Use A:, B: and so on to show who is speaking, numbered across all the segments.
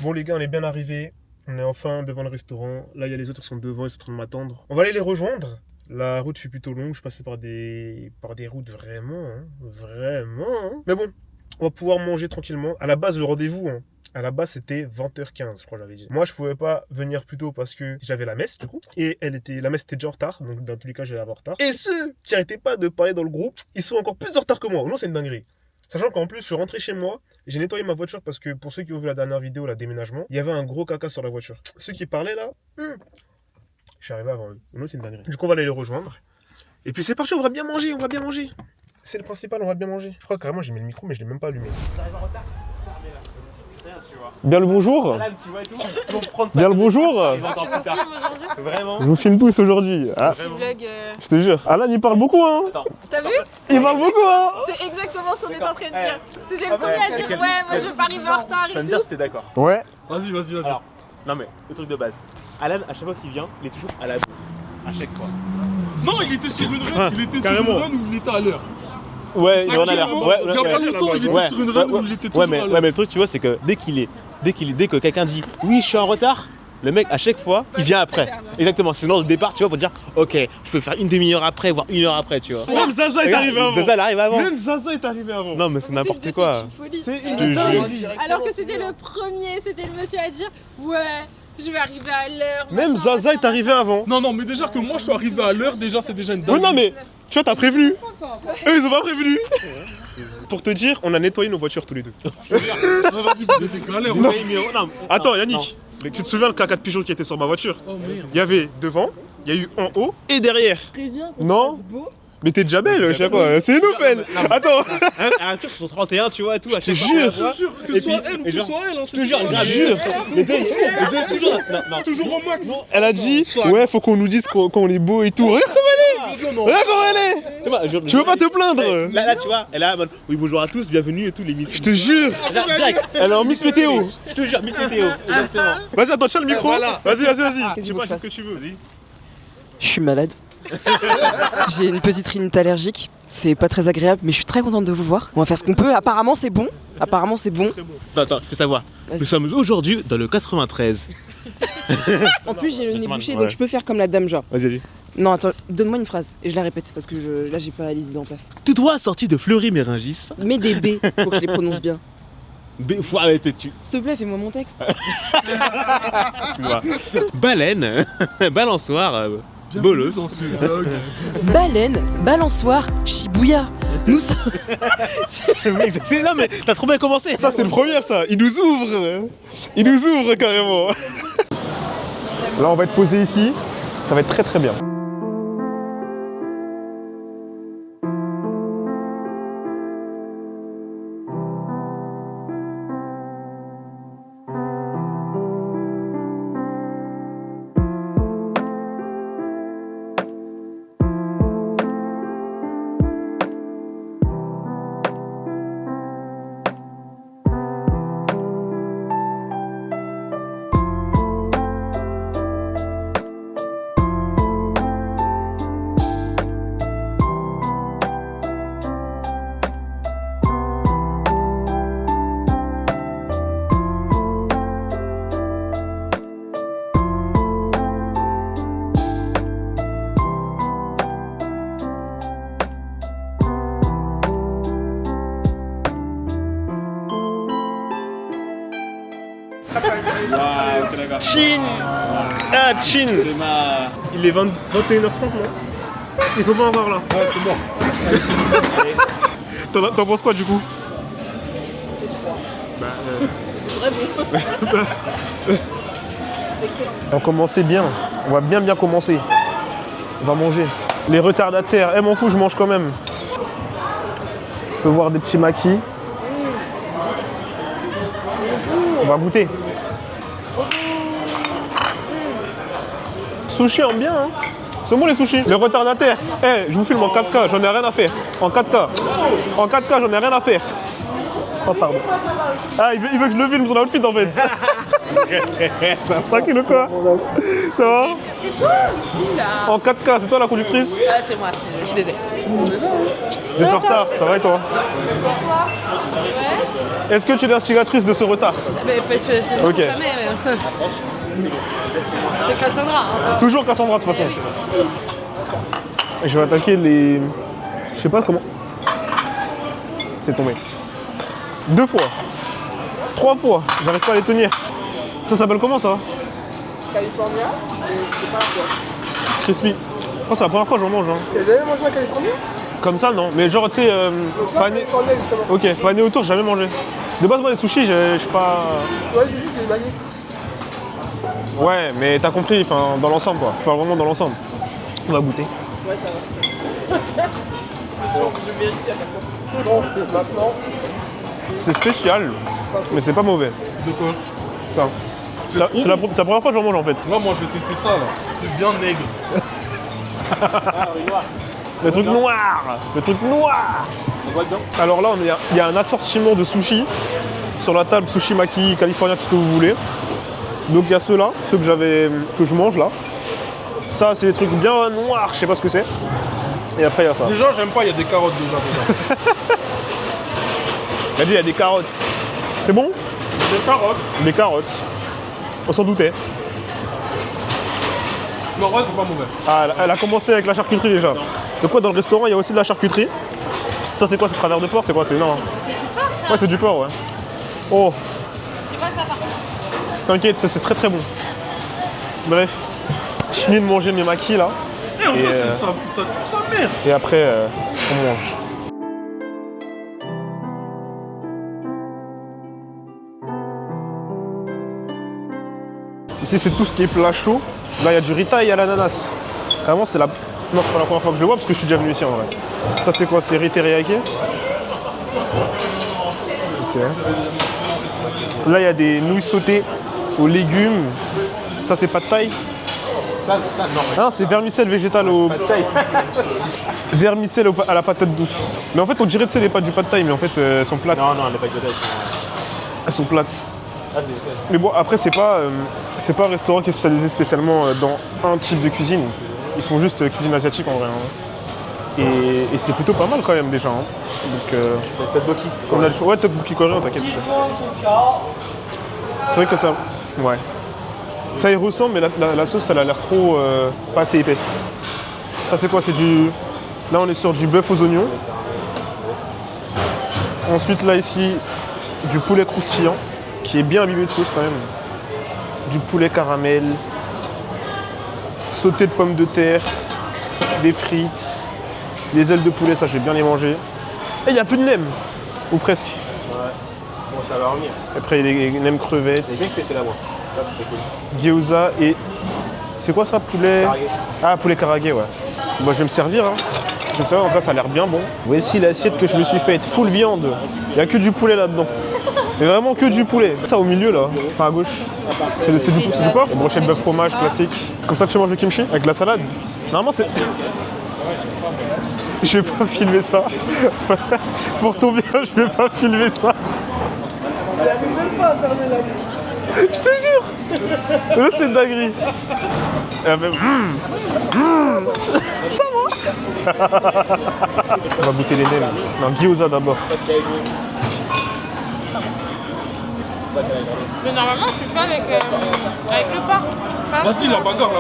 A: Bon les gars, on est bien arrivés. On est enfin devant le restaurant. Là, il y a les autres qui sont devant, ils sont en train de m'attendre. On va aller les rejoindre. La route fut plutôt longue. Je passais par des routes vraiment. Mais bon, on va pouvoir manger tranquillement. À la base, le rendez-vous, à la base, c'était 20h15, je crois que j'avais dit. Moi, je pouvais pas venir plus tôt parce que j'avais la messe, du coup. Et la messe était déjà en retard. Donc, dans tous les cas, j'allais avoir retard. Et ceux qui arrêtaient pas de parler dans le groupe, ils sont encore plus en retard que moi. Non, c'est une dinguerie. Sachant qu'en plus, je suis rentré chez moi, j'ai nettoyé ma voiture parce que pour ceux qui ont vu la dernière vidéo, la déménagement, il y avait un gros caca sur la voiture. Ceux qui parlaient là, je suis arrivé avant eux. Non, c'est une dinguerie. Du coup, on va aller les rejoindre. Et puis c'est parti, on va bien manger. C'est le principal, on va bien manger. Je crois que carrément j'ai mis le micro, mais je l'ai même pas allumé. Bien le bonjour.
B: Alan, tu vois et tout.
A: Bien le bonjour.
B: Vraiment.
A: Je vous filme tous aujourd'hui. Ah,
C: Vlog,
A: je te jure. Alan, il parle beaucoup, hein.
C: T'as vu?
A: Il parle beaucoup, hein.
C: C'est exactement ce qu'on est en train de dire. C'était le premier à dire ouais, moi je veux pas arriver en retard
B: Je vais
C: et
B: me dire
C: tout.
B: si t'es d'accord.
A: Ouais.
D: Vas-y.
B: Alors, non mais, le truc de base. Alan, à chaque fois qu'il vient, il est toujours à la bourre. À chaque fois.
D: Non, il était sur une run, où il était à l'heure.
B: Ouais, il en a l'air.
D: Actuellement, il y a pas longtemps, il était sur une run où il était toujours à l'heure.
B: Ouais, mais le truc, tu vois, c'est que dès que quelqu'un dit oui, je suis en retard, le mec, à chaque fois, il vient après. Exactement, c'est dans le départ, tu vois, pour dire ok, je peux faire une demi-heure après, voire une heure après, tu vois.
A: Même Zaza est arrivé avant.
B: Zaza, elle arrive avant.
A: Même Zaza est arrivé avant.
B: Non, mais c'est n'importe quoi.
A: C'est
C: Alors que c'était le premier, c'était le monsieur à dire ouais, je vais arriver à l'heure.
A: Même
C: machin,
A: Zaza
C: machin,
A: est arrivé avant.
D: Non, mais déjà que moi je suis arrivé à l'heure, déjà c'est déjà une
A: Oui,
D: dingue.
A: non, mais tu vois, t'as prévenu. Eux, ils ont pas prévenu. Pour te dire, on a nettoyé nos voitures tous les deux.
D: Vas-y, vous êtes galère.
A: Non.
B: Non.
A: Attends, Yannick, tu te souviens le caca de pigeon qui était sur ma voiture?
D: Oh merde.
A: Il y avait devant, il y a eu en haut et derrière.
C: Très bien,
A: Non. Mais t'es déjà belle, je sais pas. C'est une ouf, elle. Attends.
B: Un truc sur son 31, tu vois, et tout.
A: Je te jure.
D: Je te jure, que ce soit elle ou que ce soit elle,
B: Je te jure,
A: Je jure.
B: toujours. Non.
D: toujours au max.
A: Elle a dit, ouais, faut qu'on nous dise qu'on est beau et tout. Regarde comment elle est. Tu veux pas te plaindre?
B: Là, tu vois, elle est en mode oui, bonjour à tous, bienvenue et tout, les Miss.
A: Je te jure.
B: Direct.
A: Elle est en Miss Météo.
B: Je te jure, Miss Météo. Exactement.
A: Vas-y, attends, tiens le micro.
B: Voilà.
A: Vas-y. Je sais
E: que
A: pas,
E: je
A: dis ce
E: fasse
A: que tu veux. Vas-y.
E: Je suis malade. J'ai une petite rhinite allergique. C'est pas très agréable, mais je suis très contente de vous voir. On va faire ce qu'on peut. Apparemment, c'est bon.
B: Attends, je fais savoir.
E: Vas-y.
B: Nous sommes aujourd'hui dans le 93.
E: En plus, j'ai le nez bouché,
A: Ouais.
E: donc je peux faire comme la dame, genre.
B: Vas-y.
E: Non, attends, donne-moi une phrase et je la répète parce que là, j'ai pas les idées en place.
B: Tout droit sorti de Fleury-Méringis.
E: Mets des B, faut que je les prononce bien.
B: Faut arrêter tu.
E: S'il te plaît, fais-moi mon texte.
B: Excuse-moi. Baleine, balançoire, bolos.
D: Dans ce vlog.
E: Baleine, balançoire, Shibuya. Nous sommes.
B: Non mais t'as trop bien commencé.
A: Ça, c'est le premier, ça. Il nous ouvre carrément. Là, on va être posé ici. Ça va être très très bien. Chin. Ah, Chin. Il est 21h30, non? Ils sont pas encore là.
D: Ouais, c'est mort.
A: T'en penses quoi du coup? On commençait bien. On va bien commencer. On va manger. Les retardataires. Eh, m'en fous, je mange quand même. Je peux voir des petits maquis. On va goûter. Sushi en bien, hein. C'est bon les sushis. Les retardataires. Eh, je vous filme en 4K, j'en ai rien à faire. En 4K. En 4K, j'en ai rien à faire. Oh, pardon. Ah, il veut que je le filme son outfit en fait. Tranquille ou quoi? Ça va?
F: C'est quoi ici là?
A: En 4K, c'est toi la conductrice?
F: Ah, c'est moi, je les ai.
A: Vous êtes en retard, ça va et toi?
F: Ouais.
A: Est-ce que tu es l'instigatrice de ce retard?
F: Mais peut-être
A: Ok.
F: jamais. C'est Cassandra. Hein.
A: Toujours Cassandra de toute façon. Et je vais attaquer les... Je sais pas comment... C'est tombé. 2 fois. 3 fois. J'arrive pas à les tenir. Ça s'appelle comment ça?
G: California, mais c'est pas la fois.
A: Crispy. Je crois que c'est la première fois que j'en mange. Hein.
G: T'as jamais mangé la California?
A: Comme ça, non. Mais genre, tu sais, pané...
G: California, justement.
A: Ok, pané autour, j'ai jamais mangé. De base, moi, les sushis, je suis pas...
G: Ouais, sushi, c'est des bagné.
A: Ouais, mais t'as compris, enfin, dans l'ensemble, quoi. Je parle vraiment dans l'ensemble. On va goûter.
G: Ouais, ça va. Je vérifie à chaque fois. Donc, maintenant,
A: C'est spécial, mais c'est pas mauvais.
D: De quoi?
A: Ça. C'est la première fois que j'en mange, en fait.
D: Là, moi, je vais tester ça, là. C'est bien maigre.
A: Le truc noir. Le truc noir. Alors là, il y a un assortiment de sushis sur la table, sushi, maki, california, tout ce que vous voulez. Donc il y a ceux-là, ceux que je mange là. Ça, c'est des trucs bien noirs, je sais pas ce que c'est. Et après, il y a ça.
D: Déjà, j'aime pas, il y a des carottes déjà dedans.
A: Il a dit, il y a des carottes. C'est bon?
D: Des carottes.
A: Des carottes. On s'en doutait.
D: Non, ouais, c'est pas mauvais.
A: Ah, elle a commencé avec la charcuterie déjà. Donc quoi, dans le restaurant, il y a aussi de la charcuterie. Ça, c'est quoi? C'est travers de porc? C'est quoi? C'est non.
C: C'est du porc, ça?
A: Ouais, c'est du porc, ouais. Oh,
C: C'est quoi ça, par contre?
A: t'inquiète, ça c'est très très bon. Bref, je finis de manger mes maquis là.
D: Et en
A: Et,
D: vrai, ça tue sa mère.
A: Et après, on mange. Ici, c'est tout ce qui est plat chaud. Là, il y a du ritaï à l'ananas. Vraiment, c'est la... Non, c'est pas la première fois que je le vois parce que je suis déjà venu ici en vrai. Ça, c'est quoi? C'est riz teriyaki. Ok. Là, il y a des nouilles sautées aux légumes. Ça, c'est pad thai. Ah non, c'est vermicelle végétale au... Vermicelle à la patate douce. Mais en fait, on dirait que c'est les pâtes du pad thai, mais en fait, elles sont plates.
B: Non, les pâtes de tête.
A: Elles sont plates. Mais bon, après, c'est pas un restaurant qui est spécialisé spécialement dans un type de cuisine. Ils font juste cuisine asiatique en vrai. Hein. Et c'est plutôt pas mal quand même déjà. Hein. Donc,
B: Tteokbokki.
A: on a le choix. Ouais, tteokbokki coréen, t'inquiète. C'est vrai que ça. Ouais. Ça y ressemble, mais la sauce, elle a l'air trop. Pas assez épaisse. Ça, c'est quoi? C'est du. Là, on est sur du bœuf aux oignons. Ensuite, là, ici, du poulet croustillant, qui est bien imbibé de sauce quand même. Du poulet caramel. Sauté de pommes de terre. Des frites. Les ailes de poulet, ça, j'ai bien les manger. Et il n'y a plus de nem. Ou presque.
B: Ouais. Bon, ça va revenir.
A: Après, il y a les nems crevettes.
B: C'est bien que c'est là, moi. Ça, c'est cool.
A: Gyoza et... C'est quoi ça, poulet?
B: Karage.
A: Ah, poulet karage, ouais. Moi, je vais me servir, hein. Je vais me servir, en tout cas, ça a l'air bien bon. Voici l'assiette que je me suis faite, full viande. Il n'y a que du poulet là-dedans. Mais vraiment que du poulet. Ça, au milieu, là. Enfin, à gauche. C'est du porc. Brochette bœuf fromage classique. Comme ça que tu manges le kimchi, avec la salade. Normalement, c'est... Je vais pas filmer ça. Pour ton bien, je vais pas filmer ça.
G: Il avait même pas à fermer la bouche.
A: Je te jure. Là, c'est une dinguerie. Et elle fait, ça va. On va goûter les nems. Non, gyoza d'abord.
C: Mais normalement, tu fais avec le porc. Pas-
D: Vas-y, la bagarre.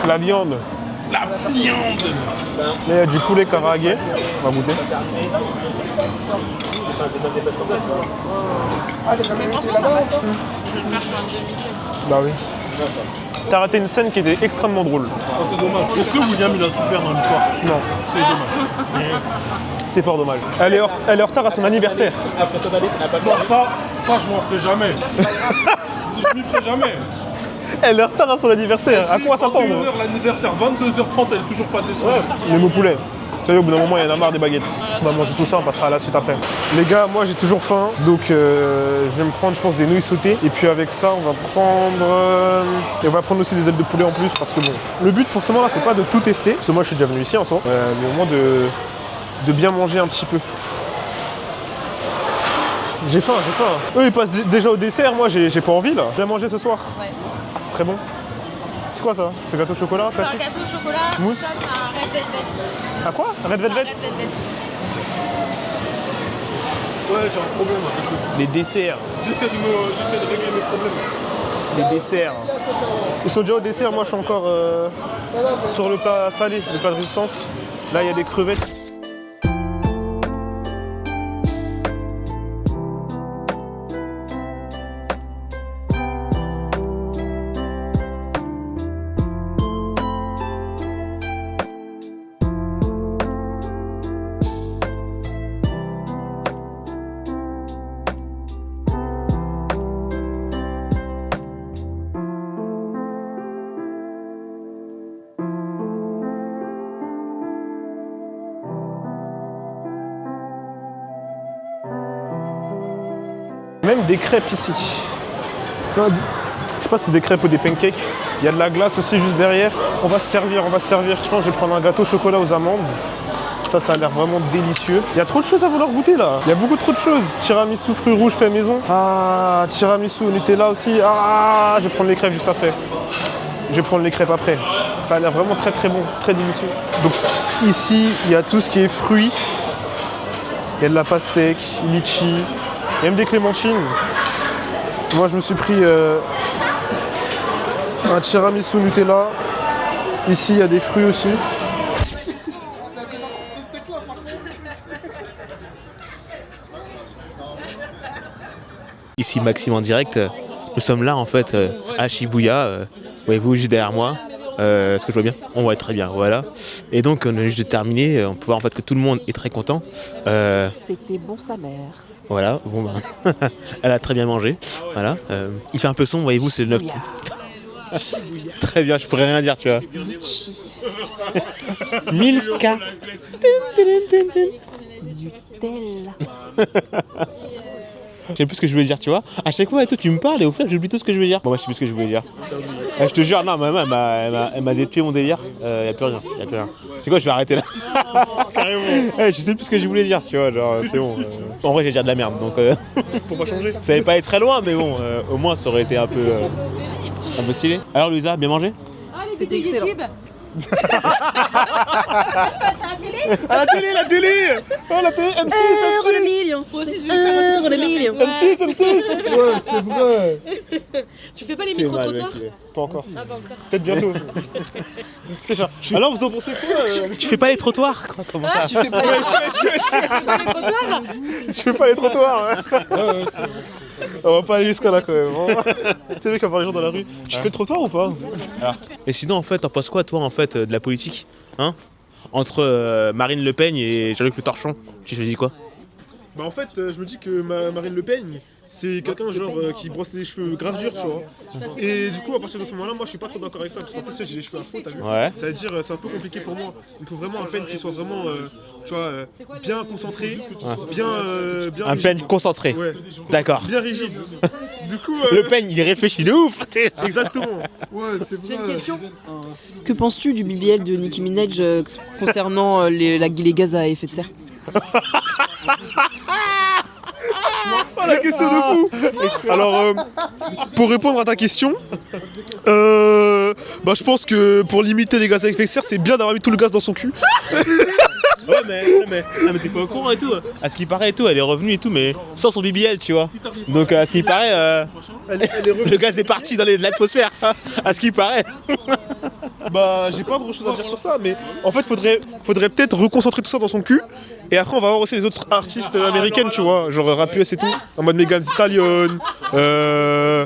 A: La viande.
D: La viande.
A: Là, il y a du poulet karage. On va goûter.
C: Mais franchement, ça va. Je vais le faire sur un demi-tête.
A: Bah oui. T'as raté une scène qui était extrêmement drôle.
D: Oh, c'est dommage. Est-ce que William, il a souffert dans l'histoire?
A: Non,
D: C'est dommage.
A: c'est fort dommage. Elle est en retard à son anniversaire.
D: Non, ça, je m'en ferai jamais. Je m'y ferai jamais.
A: Elle est en retard à son anniversaire. À quoi s'attendre?
D: 21h, l'anniversaire, 22h30, elle est toujours pas descendue.
A: Les mots poulets. Vous savez, au bout d'un moment, il y en a marre des baguettes. On va manger tout ça, on passera à la suite après. Les gars, moi j'ai toujours faim, donc je vais me prendre, je pense, des nouilles sautées. Et puis avec ça, on va prendre aussi des ailes de poulet en plus, parce que bon, le but forcément là, c'est pas de tout tester, parce que moi je suis déjà venu ici en soi, mais au moins de bien manger un petit peu. J'ai faim. Eux, ils passent déjà au dessert. Moi, j'ai pas envie, là. Je vais manger ce soir.
C: Ouais.
A: C'est très bon. C'est quoi, ça? C'est gâteau au chocolat
C: C'est un
A: classique?
C: gâteau au chocolat.
A: Mousse.
C: Ça, c'est un red velvet.
A: Ah quoi? Red velvet?
C: Red velvet.
D: Ouais, j'ai un problème avec le foot.
A: Les desserts.
D: J'essaie de régler mes problèmes.
A: Les desserts. Ils sont déjà au dessert. Moi, je suis encore sur le plat salé, le plat de résistance. Là, il y a des crevettes. Même des crêpes ici. Enfin, je sais pas si c'est des crêpes ou des pancakes. Il y a de la glace aussi juste derrière. On va se servir. Je pense que je vais prendre un gâteau au chocolat aux amandes. Ça a l'air vraiment délicieux. Il y a trop de choses à vouloir goûter là. Il y a beaucoup trop de choses. Tiramisu fruits rouges fait maison. Ah, tiramisu Nutella aussi. Ah, je vais prendre les crêpes juste après. Ça a l'air vraiment très très bon, très délicieux. Donc ici, il y a tout ce qui est fruits. Il y a de la pastèque, litchi. Il y a même des clémentines. Moi, je me suis pris un tiramisu Nutella. Ici, il y a des fruits aussi.
B: Ici Maxime en direct, nous sommes là en fait à Shibuya, voyez-vous juste derrière moi, est-ce que je vois bien? On voit très bien, voilà. Et donc on a juste terminé, on peut voir en fait que tout le monde est très content.
E: C'était bon sa mère.
B: Voilà, bon ben, elle a très bien mangé, voilà. Il fait un peu sombre, voyez-vous, c'est le 9. Très bien, je pourrais rien dire, tu vois. Milka.
E: Nutella.
B: Je sais plus ce que je voulais dire, tu vois. À chaque fois, toi, tu me parles et au final, j'oublie tout ce que je voulais dire. Bon, moi, je sais plus ce que je voulais dire. Je te jure, non, maman, elle m'a détruit mon délire. Y a plus rien. C'est quoi, je vais arrêter là. Carrément. Je sais plus ce que je voulais dire, tu vois. Genre, c'est bon. En vrai, j'ai dire de la merde, donc.
A: Pour pas changer.
B: Ça n'allait pas être très loin, mais bon, au moins, ça aurait été un peu stylé. Alors, Louisa, bien mangé?
F: C'était excellent.
A: À la télé. Oh, la télé, M6,
F: le million. Moi aussi, je vais faire le million.
A: M6. Ouais, c'est vrai.
F: Tu fais pas les micro-trottoirs?
A: Pas encore.
F: Ah, pas encore.
A: Peut-être bientôt. Alors, vous en pensez quoi
B: Tu fais pas les trottoirs, quoi? Comment ça?
F: Tu fais pas les trottoirs?
A: Je fais pas les trottoirs.
D: Ouais,
A: On va pas aller jusqu'à là quand même. Tu sais, mec, à voir les gens dans la rue. Tu fais le trottoir ou pas?
B: Et sinon, en fait, t'en penses quoi, toi, en fait, de la politique, hein? Entre Marine Le Pen et Jean-Luc Mélenchon, tu choisis quoi?
A: Bah en fait, je me dis que Marine Le Pen, c'est quelqu'un genre qui brosse les cheveux grave dur, tu vois. Et du coup, à partir de ce moment-là, moi je suis pas trop d'accord avec ça, parce qu'en plus j'ai les cheveux à faux, t'as vu?
B: Ouais.
A: Ça veut dire, c'est un peu compliqué pour moi. Il me faut vraiment un pen qui soit vraiment, tu vois, bien concentré, bien
B: Un
A: rigide.
B: pen concentré.
A: Ouais,
B: D'accord.
A: bien rigide. Du coup,
B: Le pen, il réfléchit de ouf.
A: exactement. Ouais, c'est vrai.
F: J'ai une question.
E: Que penses-tu du BBL de Nicki Minaj concernant les gaz à effet de serre?
A: Oh, la question de fou. Alors, pour répondre à ta question, bah je pense que pour limiter les gaz à effet de serre, c'est bien d'avoir mis tout le gaz dans son cul.
B: Ouais, mais t'es pas au courant et tout. À ce qui paraît et tout, elle est revenue et tout, mais sans son BBL, tu vois. Donc, à ce qui paraît, le gaz est parti dans l'atmosphère. À ce qui paraît.
A: Bah, j'ai pas grand chose à dire sur ça, mais en fait, faudrait peut-être reconcentrer tout ça dans son cul. Et après, on va voir aussi les autres artistes américaines, tu vois, genre rap US et tout, en mode Megan Thee Stallion. Ah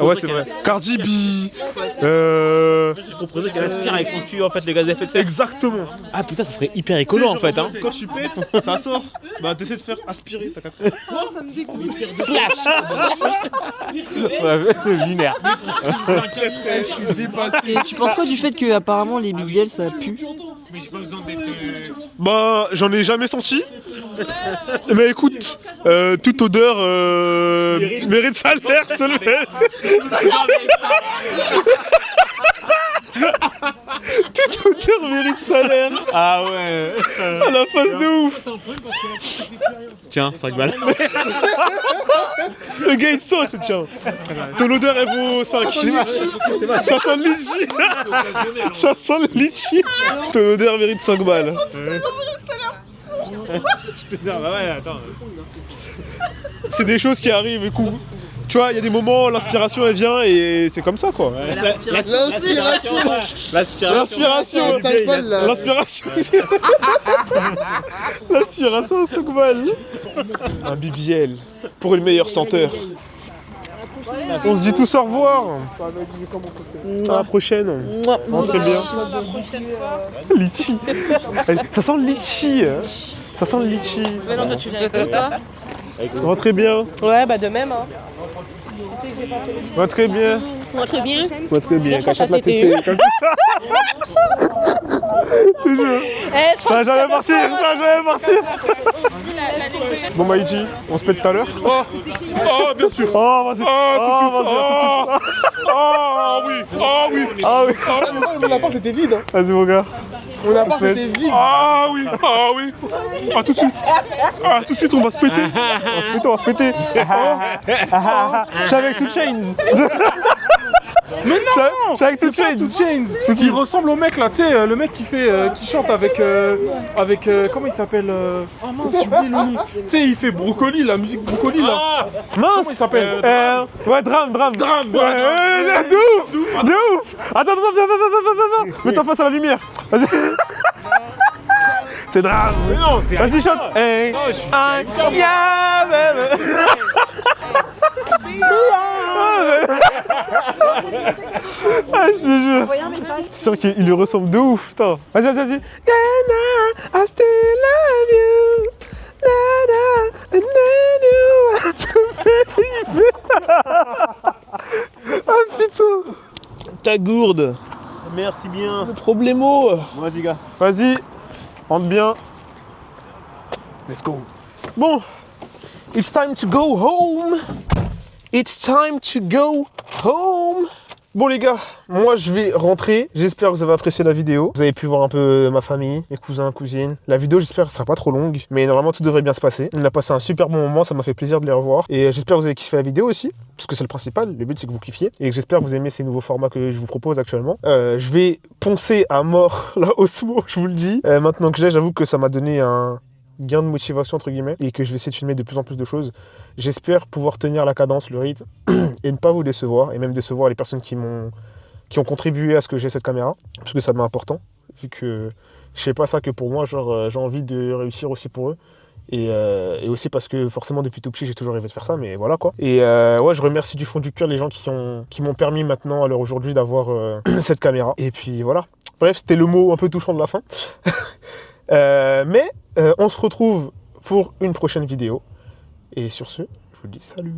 A: ouais, c'est vrai. Cardi B.
B: Je proposais qu'elle aspire avec son cul, en fait, le gaz à effet de serre.
A: Exactement.
B: Ah putain, ça serait hyper écolo, en fait, hein.
A: Quand tu pètes, ça sort. Bah, t'essaies de faire aspirer, t'as capté.
B: Slash. Lunaire.
G: Je suis dépassé.
E: Et tu penses quoi du fait que apparemment les BBL ça pue?
A: Bah, j'en ai jamais senti. Mais écoute, toute odeur mérite sa alerte. Toute
B: L'auteur mérite salaire. Ah ouais. À la face de ouf. Tiens, 5 balles. Le gars il sent, tiens. Ton odeur elle vaut 5. Ça sent le litchi. Ça sent le litchi. Ton odeur mérite 5 balles. Bah ouais, attends. C'est des choses qui arrivent, écoute. Tu vois, il y a des moments, l'inspiration elle vient et c'est comme ça quoi.
G: L'inspiration.
B: L'inspiration. L'inspiration, 5 balles. Un BBL pour une meilleure senteur. On se dit tous au revoir. À la prochaine. Rentrez bien. Litchi. Ça sent le litchi. Ça sent le litchi.
F: Mais non, toi tu l'as avec toi.
B: Rentrez bien.
F: Ouais, bah de même. Hein.
B: Rentrez bien.
F: Très bien.
B: Rentrez bien. Cachette la tétée. Toujours. Ça va jamais partir. Ça va jamais partir. Bon bah Ichi, on se pète tout à l'heure.
D: Oh, bien sûr.
B: Oh, vas-y.
D: Ah oui.
B: Ah oui.
G: Mon appart était vide. Hein.
B: Vas-y mon gars.
G: Mon appart était vide.
D: Ah oui. Ah tout de suite. Ah tout de suite on va se péter.
B: On va se péter. Je suis avec 2 Chainz.
D: Mais non.
B: Je suis avec 2
D: C'est pas
B: Chainz.
D: 2 Chainz. C'est qui ressemble au mec là, tu sais, le mec qui fait, qui chante avec, comment il s'appelle Oh mince, j'ai oublié le nom. Tu sais, il fait Brocoli, la musique Brocoli là.
B: Mince.
D: Comment il s'appelle
B: Ouais, drame.
D: Drame.
B: Ouais, de ouf. Attends, viens. Mets-toi face à la lumière. Vas-y. C'est drame.
D: Mais non, c'est
B: Vas-y, chante. Hey.
D: Oh, je suis
B: Yeah, baby. Ah, je te jure. Je suis sûr qu'il lui ressemble de ouf, putain. Vas-y. Yeah, nah, I still love you. And then you want to baby. Ah putain. Ta gourde.
H: Merci bien.
B: Problemo.
H: Vas-y, gars.
B: Vas-y, rentre bien. Let's go. Bon, it's time to go home. It's time to go home. Bon les gars, moi je vais rentrer. J'espère que vous avez apprécié la vidéo. Vous avez pu voir un peu ma famille, mes cousins, cousines. La vidéo j'espère ne sera pas trop longue. Mais normalement tout devrait bien se passer. On a passé un super bon moment, ça m'a fait plaisir de les revoir. Et j'espère que vous avez kiffé la vidéo aussi. Parce que c'est le principal, le but c'est que vous kiffiez. Et j'espère que vous aimez ces nouveaux formats que je vous propose actuellement. Je vais poncer à mort la Osmo, je vous le dis. Maintenant que j'avoue que ça m'a donné un gain de motivation entre guillemets et que je vais essayer de filmer de plus en plus de choses. J'espère pouvoir tenir la cadence, le rythme et ne pas vous décevoir et même décevoir les personnes qui ont contribué à ce que j'ai cette caméra parce que ça m'est important vu que je fais pas ça que pour moi, genre j'ai envie de réussir aussi pour eux et aussi parce que forcément depuis tout petit j'ai toujours rêvé de faire ça mais voilà quoi. Et ouais, je remercie du fond du cœur les gens qui m'ont permis maintenant à l'heure aujourd'hui d'avoir cette caméra et puis voilà. Bref, c'était le mot un peu touchant de la fin. Mais on se retrouve pour une prochaine vidéo. Et sur ce, je vous dis salut.